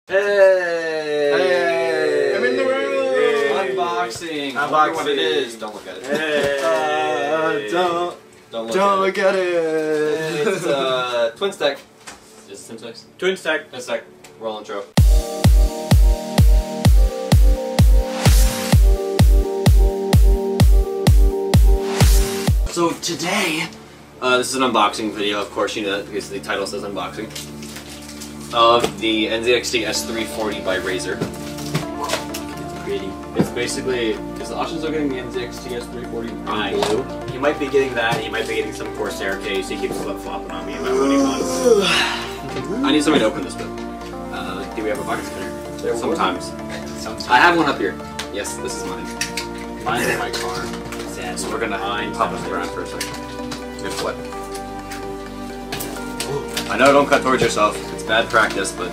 Hey! Hey! I'm in the room! Hey. Unboxing! Unboxing. What it is. Don't look at it. Hey! Don't look at it! It's Twin Stack. Is it Twin Stack? Twin Stack. Twin Stack. Roll intro. So today, this is an unboxing video. Of course, you know that because the title says unboxing. Of the NZXT S340 by Razer. Pretty. It's basically, is Austin still getting the NZXT S340 in blue? He might be getting that, he might be getting some Corsair case, he keeps flip-flopping on me about what he wants. I need somebody to open this bit. Do we have a box spinner? Sometimes. I have one up here. Yes, this is mine. Mine's in my car. Sad. So we're gonna pop this around for a second. Good flip. I know, don't cut towards yourself. It's bad practice, but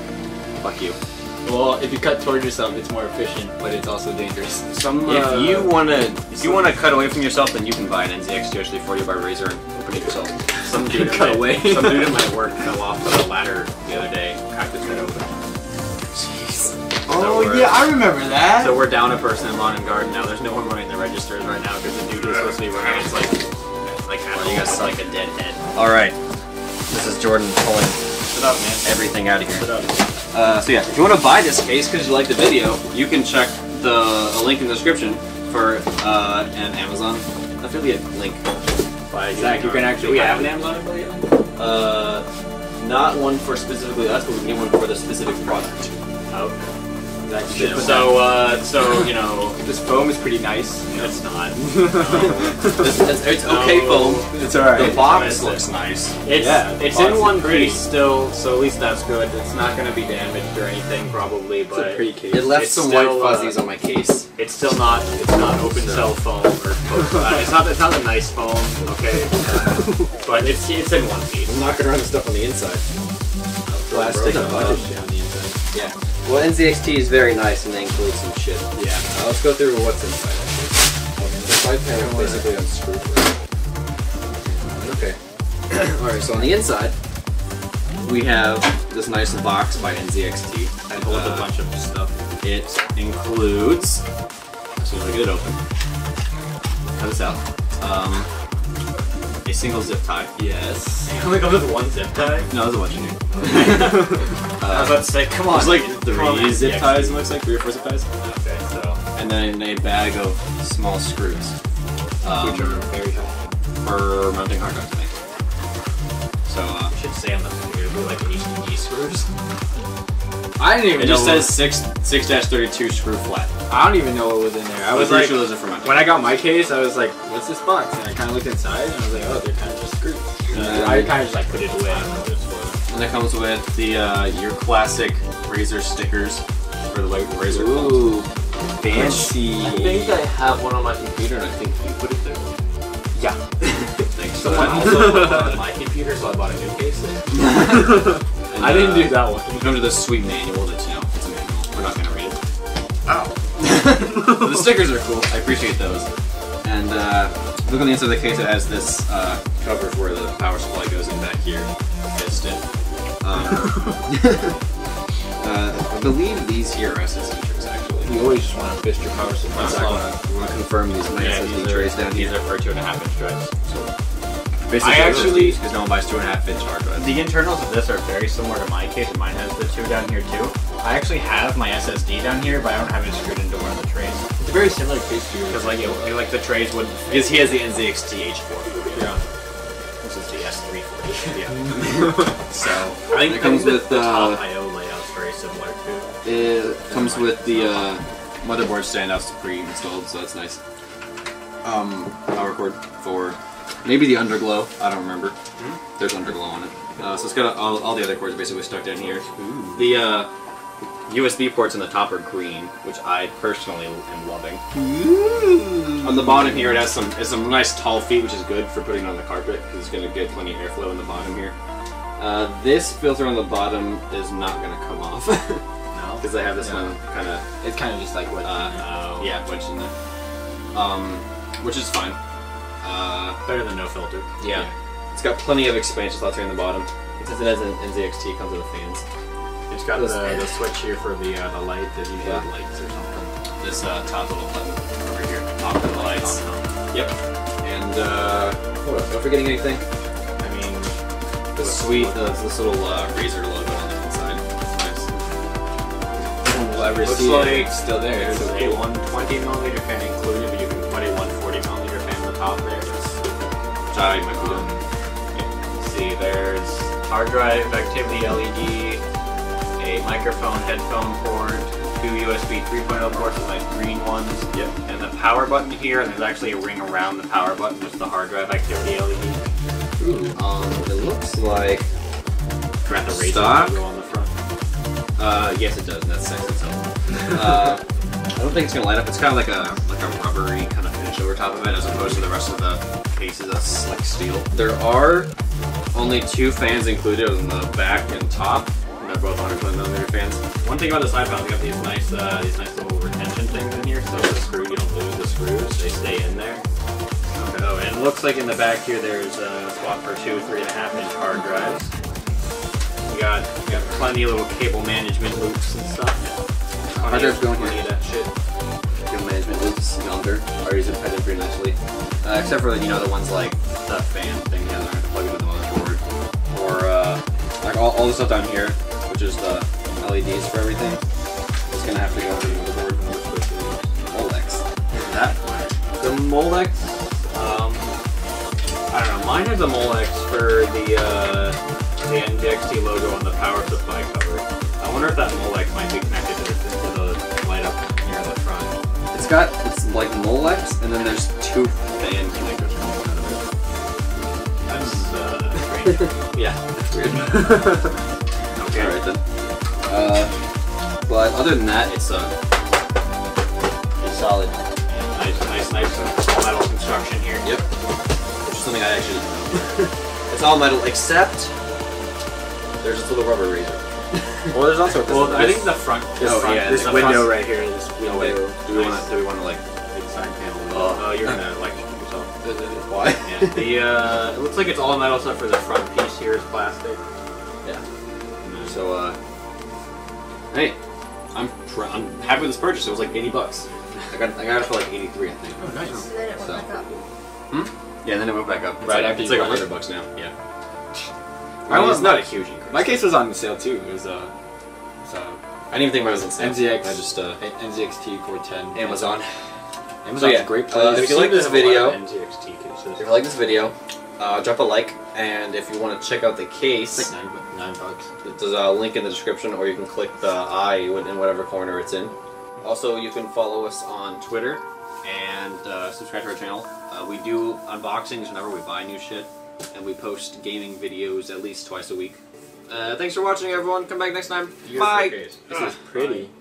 fuck you. Well, if you cut towards yourself, it's more efficient, but it's also dangerous. If you wanna cut away from yourself, then you can buy an NZXT S340 by Razer and open it yourself. Some dude cut away. Some dude at my work fell off of a ladder the other day, cracked his head open. Jeez. Oh yeah, I remember that. So we're down a person in lawn and garden now. There's no one running the registers right now because the dude who's supposed to be running is like you guys like a dead head. All right. This is Jordan pulling Shut up, man. everything out of here. Shut up. So yeah, if you want to buy this case because you like the video, you can check the link in the description for an Amazon affiliate link. Zach, you can actually. Do we have an Amazon affiliate? Not one for specifically us, but we can get one for the specific product. Okay. So you know, this foam is pretty nice. It's not. It's okay foam. It's alright. The box looks nice. It's in one piece still, so at least that's good. It's not going to be damaged or anything probably, but it's a pretty case. It left it's some still, white fuzzies on my case. It's still not. It's not open cell foam or it's not a nice foam. Okay, but it's in one piece. I'm knocking around the stuff on the inside. Plastic. On the inside. Yeah. Well, NZXT is very nice and they include some shit. Yeah. Let's go through what's inside. The side panel is basically unscrewed. Okay. Alright, so on the inside, we have this nice box by NZXT. And holds a bunch of stuff. It includes, as soon as I get it open, cut this out. A single zip tie. Yes. It only comes with one zip tie? No, there's a bunch in here. I was about to say, come on. There's like three zip ties, it looks like, 3 or 4 zip ties. Okay, so. And then a bag of small screws. Which are very helpful. For mounting hard drives, I think. So, You should say on the computer, it'll be like HDD screws. I didn't even it know. just says 6-32 screw flat. I don't even know what was in there. I was pretty like, sure those are for mounting. when I got my case, I was like, "What's this box?" And I kind of looked inside, and I was like, "Oh, they're kind of just screws." I kind of just like put it away. I don't know what it's for. And it comes with the your classic Razer stickers for the Razer. Ooh, fancy. I think I have one on my computer, and I think you put it there. Yeah. Thanks. Someone also put one on my computer, so I bought a new case. And, I didn't do that one. It comes with a sweet manual that, you know, it's a manual. We're not going to read it. Oh. But the stickers are cool. I appreciate those. And look on the inside of the case. It has this cover where the power supply goes in back here. Fist it. I believe these here are SSD trays, actually. You always just want to fist your power supply. I want to confirm these are my SSD trays down here. These are for 2.5-inch drives. So. Basically, because no one buys 2.5-inch hard drives. The internals of this are very similar to my case, and mine has the 2 down here too. I actually have my SSD down here, but I don't have it screwed into one of the trays. It's a very similar case to yours. Because like the trays wouldn't fit. Because he has the NZXT H4. Yeah. This is the S340. Yeah. So I think it comes with the top I/O layout's very similar too. It comes with the motherboard standouts pre-installed, so that's nice. Power cord for maybe the underglow. I don't remember. There's underglow on it. So it's got all the other cords basically stuck down here. Ooh. The USB ports on the top are green, which I personally am loving. Ooh. On the bottom here, it has some nice tall feet, which is good for putting on the carpet because it's going to get plenty of airflow in the bottom here. This filter on the bottom is not going to come off. No, because I have this one kind of. It's kind of just like what? Yeah, wedged in there. Which is fine. better than no filter. Yeah. It's got plenty of expansion slots here in the bottom. It says it has an NZXT, it comes with fans. It's got the switch here for the light, the usual lights or something. This top little button over here, off the lights. Yep. And what else? Am I forgetting anything? I mean, This little Razer logo on the inside. It's nice. looks like like it's still there. there's a 120mm fan included, but you can put a 140mm fan on the top there. Which I might be doing. Let's see, there's hard drive activity LED, a microphone headphone port, 2 USB 3.0 ports, the nice green ones. Yep. And the power button here, and there's actually a ring around the power button with the hard drive activity LED. Ooh. It looks like Got the Razer stock. logo on the front. Yes, it does. And that's sex itself. I don't think it's gonna light up. It's kind of like a rubbery kind of finish over top of it, as opposed to the rest of the cases that's slick steel. There are only 2 fans included on the back and top. And they're both 120mm fans. One thing about this iPhone, they got these nice little retention things in here, so the screw, you don't lose the screws, they stay in there. Okay. Oh, and it looks like in the back here there's a spot for 2 3.5-inch hard drives. You got plenty of little cable management loops and stuff. Hard drives going here. here. That shit. Cable management loops yonder are usually fitted pretty nicely. Except for the ones like the fan thing, they're gonna have to plug into the motherboard. Or like all the stuff down here, which is the LEDs for everything. It's gonna have to go into the motherboard. Molex. That. The Molex, I don't know, mine has a Molex for the NZXT logo on the power supply cover. I wonder if that Molex might be connected to the light up here in the front. It's like Molex, and then there's 2 fan connectors coming out of it. That's strange. Yeah, that's weird. Okay. Alright then. But other than that, it's solid. Nice metal construction here. Yep. Which is something I actually didn't know. It's all metal except there's this little rubber razor. Well, there's also I think the front. This window right here. This window. Wait, do we want to like big side panel? Oh, you're gonna like yourself. Why? Yeah. It looks like it's all metal except for the front piece here is plastic. Yeah. So hey, I'm happy with this purchase. It was like $80. I got it for like 83, I think. Oh, nice. So then it went back up. Yeah, and then it went back up. Right after it's you like bought it? $100 now. Yeah. It's not a huge increase. My case was on sale too. It was I didn't even think it was on sale. NZX. I just NZXT 410. Amazon. Amazon's So yeah, a great place. if you like this video, NZXT cases. if you like this video, drop a like, and if you want to check out the case, It's like $9. there's a link in the description, or you can click the eye in whatever corner it's in. Also, you can follow us on Twitter and subscribe to our channel. We do unboxings whenever we buy new shit, and we post gaming videos at least twice a week. Thanks for watching, everyone. Come back next time. Bye. Case. This is pretty.